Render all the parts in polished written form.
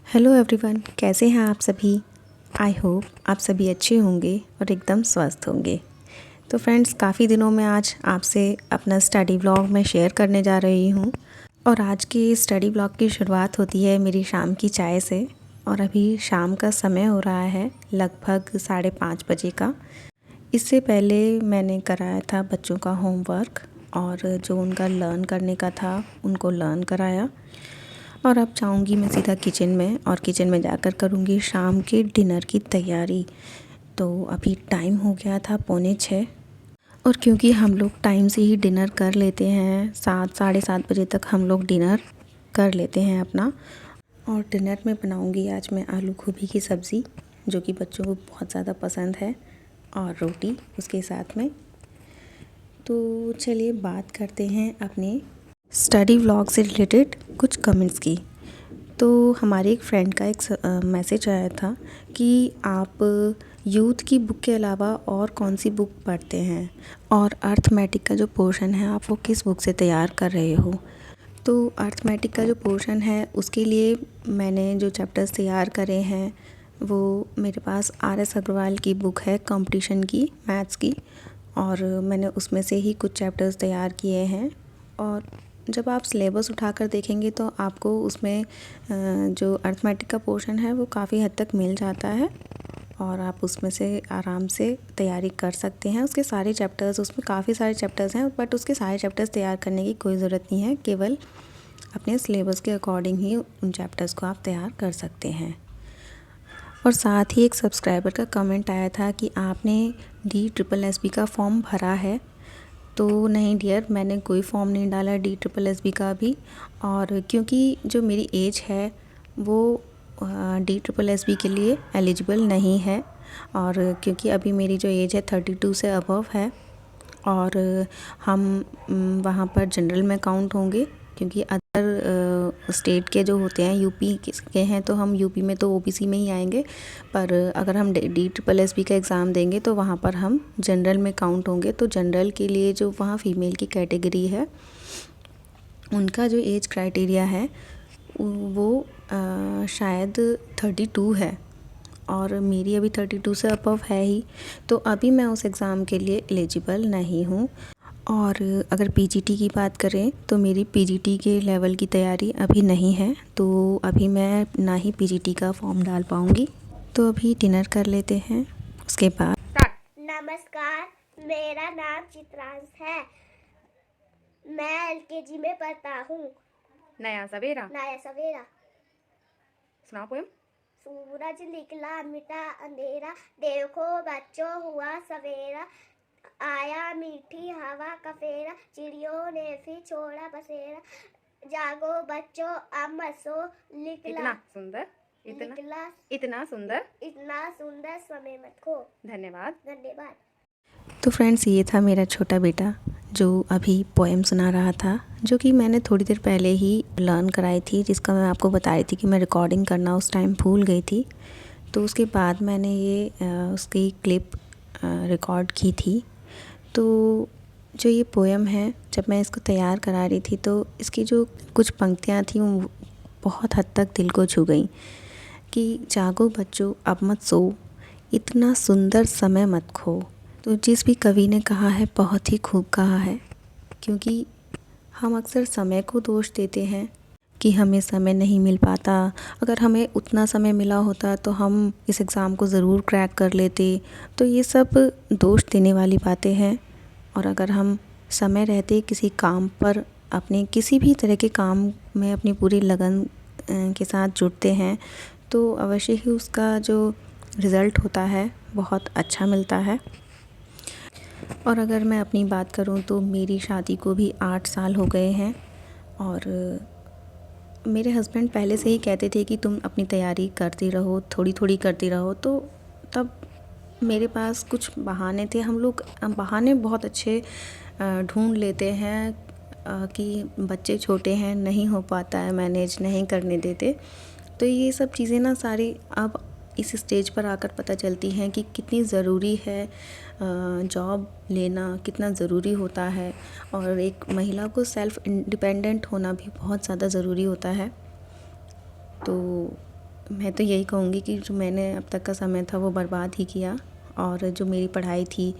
Hello everyone, कैसे हैं आप सभी। आई होप आप सभी अच्छे होंगे और एकदम स्वस्थ होंगे। तो फ्रेंड्स, काफ़ी दिनों में आज आपसे अपना स्टडी व्लॉग में शेयर करने जा रही हूँ। और आज की स्टडी व्लॉग की शुरुआत होती है मेरी शाम की चाय से। और अभी शाम का समय हो रहा है लगभग 5:30 बजे का। इससे पहले मैंने कराया था बच्चों का होमवर्क और जो उनका लर्न करने का था उनको लर्न कराया। और अब जाऊंगी मैं सीधा किचन में और किचन में जाकर करूंगी शाम के डिनर की तैयारी। तो अभी टाइम हो गया था 5:45। और क्योंकि हम लोग टाइम से ही डिनर कर लेते हैं, 7 साढ़े 7 बजे तक हम लोग डिनर कर लेते हैं अपना। और डिनर में बनाऊंगी आज मैं आलू गोभी की सब्ज़ी, जो कि बच्चों को बहुत ज़्यादा पसंद है, और रोटी उसके साथ में। तो चलिए बात करते हैं अपने स्टडी व्लॉग से रिलेटेड कुछ कमेंट्स की। तो हमारे एक फ्रेंड का एक मैसेज आया था कि आप यूथ की बुक के अलावा और कौन सी बुक पढ़ते हैं, और अर्थमेटिक का जो पोर्शन है आप वो किस बुक से तैयार कर रहे हो। तो अर्थमेटिक का जो पोर्शन है उसके लिए मैंने जो चैप्टर्स तैयार करे हैं वो मेरे पास RS अग्रवाल की बुक है, कंपटीशन की, मैथ्स की। और मैंने उसमें से ही कुछ चैप्टर्स तैयार किए हैं। और जब आप सिलेबस उठाकर देखेंगे तो आपको उसमें जो अर्थमेटिक का पोर्शन है वो काफ़ी हद तक मिल जाता है, और आप उसमें से आराम से तैयारी कर सकते हैं। उसके सारे चैप्टर्स, उसमें काफ़ी सारे चैप्टर्स हैं, बट उसके सारे चैप्टर्स तैयार करने की कोई ज़रूरत नहीं है। केवल अपने सिलेबस के अकॉर्डिंग ही उन चैप्टर्स को आप तैयार कर सकते हैं। और साथ ही एक सब्सक्राइबर का कमेंट आया था कि आपने DSSB का फॉर्म भरा है। तो नहीं डियर, मैंने कोई फॉर्म नहीं डाला DSSB का भी। और क्योंकि जो मेरी एज है वो DSSB के लिए एलिजिबल नहीं है, और क्योंकि अभी मेरी जो एज है 32 से अबव है, और हम वहाँ पर जनरल में काउंट होंगे। क्योंकि अदर स्टेट के जो होते हैं, यूपी के हैं, तो हम यूपी में तो OBC में ही आएंगे। पर अगर हम DSSB का एग्ज़ाम देंगे तो वहाँ पर हम जनरल में काउंट होंगे। तो जनरल के लिए जो वहाँ फ़ीमेल की कैटेगरी है उनका जो एज क्राइटेरिया है वो शायद 32 है, और मेरी अभी 32 से अबव है ही। तो अभी मैं उस एग्ज़ाम के लिए एलिजिबल नहीं हूँ। और अगर PGT की बात करें तो मेरी PGT के लेवल की तैयारी अभी नहीं है, तो अभी मैं ना ही PGT का फॉर्म डाल पाऊँगी। तो अभी डिनर कर लेते हैं, उसके बाद नमस्कार, मेरा नाम चित्रांश है। मैं LKG में पढ़ता हूँ। नया सवेरा सुनाओ पोएम। सूरज निकला मिटा अंधेरा, देखो बच्चों हुआ सवेरा, आया मीठी हवा का फेरा, चिड़ियों ने फिर छोड़ा बसेरा, जागो बच्चों अब मत सो, इतना सुंदर, इतना सुंदर समय मत खो। धन्यवाद। तो फ्रेंड्स, ये था मेरा छोटा बेटा जो अभी पोएम सुना रहा था, जो कि मैंने थोड़ी देर पहले ही लर्न कराई थी, जिसका मैं आपको बता रही थी कि मैं रिकॉर्डिंग करना उस टाइम भूल गई थी। तो उसके बाद मैंने ये उसकी क्लिप रिकॉर्ड की थी। तो जो ये पोएम है, जब मैं इसको तैयार करा रही थी तो इसकी जो कुछ पंक्तियाँ थी वो बहुत हद तक दिल को छू गई। कि जागो बच्चों अब मत सो, इतना सुंदर समय मत खो। तो जिस भी कवि ने कहा है बहुत ही खूब कहा है, क्योंकि हम अक्सर समय को दोष देते हैं कि हमें समय नहीं मिल पाता। अगर हमें उतना समय मिला होता तो हम इस एग्ज़ाम को ज़रूर क्रैक कर लेते। तो ये सब दोष देने वाली बातें हैं। और अगर हम समय रहते किसी काम पर, अपने किसी भी तरह के काम में अपनी पूरी लगन के साथ जुटते हैं, तो अवश्य ही उसका जो रिज़ल्ट होता है बहुत अच्छा मिलता है। और अगर मैं अपनी बात करूं तो मेरी शादी को भी 8 साल हो गए हैं, और मेरे हस्बैंड पहले से ही कहते थे कि तुम अपनी तैयारी करती रहो, थोड़ी थोड़ी करती रहो। तो तब मेरे पास कुछ बहाने थे। हम लोग बहाने बहुत अच्छे ढूंढ लेते हैं कि बच्चे छोटे हैं, नहीं हो पाता है, मैनेज नहीं करने देते। तो ये सब चीज़ें ना सारी अब इस स्टेज पर आकर पता चलती हैं कि कितनी ज़रूरी है जॉब लेना, कितना ज़रूरी होता है। और एक महिला को सेल्फ़ इंडिपेंडेंट होना भी बहुत ज़्यादा ज़रूरी होता है। तो मैं तो यही कहूँगी कि जो मैंने अब तक का समय था वो बर्बाद ही किया। और जो मेरी पढ़ाई थी,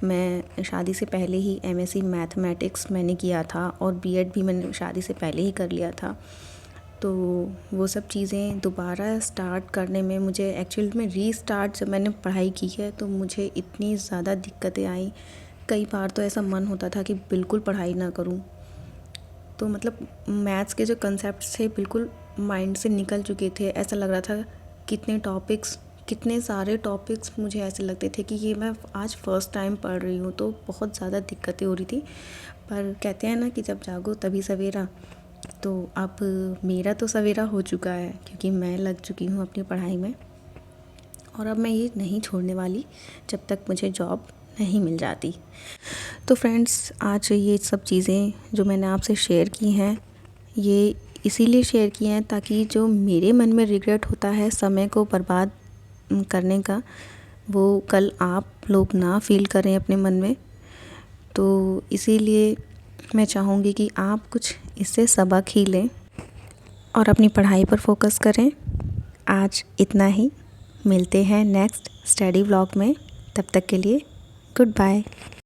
मैं शादी से पहले ही एमएससी मैथमेटिक्स मैंने किया था और बीएड भी मैंने शादी से पहले ही कर लिया था। तो वो सब चीज़ें दोबारा स्टार्ट करने में मुझे एक्चुअल में रीस्टार्ट जब मैंने पढ़ाई की है तो मुझे इतनी ज़्यादा दिक्कतें आई। कई बार तो ऐसा मन होता था कि बिल्कुल पढ़ाई ना करूं। तो मतलब मैथ्स के जो कंसेप्ट थे बिल्कुल माइंड से निकल चुके थे। ऐसा लग रहा था कितने सारे टॉपिक्स मुझे ऐसे लगते थे कि ये मैं आज फ़र्स्ट टाइम पढ़ रही हूँ, तो बहुत ज़्यादा दिक्कतें हो रही थी। पर कहते हैं ना कि जब जागो तभी सवेरा। तो अब मेरा तो सवेरा हो चुका है क्योंकि मैं लग चुकी हूँ अपनी पढ़ाई में, और अब मैं ये नहीं छोड़ने वाली जब तक मुझे जॉब नहीं मिल जाती। तो फ्रेंड्स, आज ये सब चीज़ें जो मैंने आपसे शेयर की हैं, ये इसीलिए शेयर की हैं ताकि जो मेरे मन में रिग्रेट होता है समय को बर्बाद करने का, वो कल आप लोग ना फ़ील करें अपने मन में। तो इसीलिए मैं चाहूँगी कि आप कुछ इससे सबक ही लें और अपनी पढ़ाई पर फोकस करें। आज इतना ही, मिलते हैं नेक्स्ट स्टडी व्लॉग में। तब तक के लिए गुड बाय।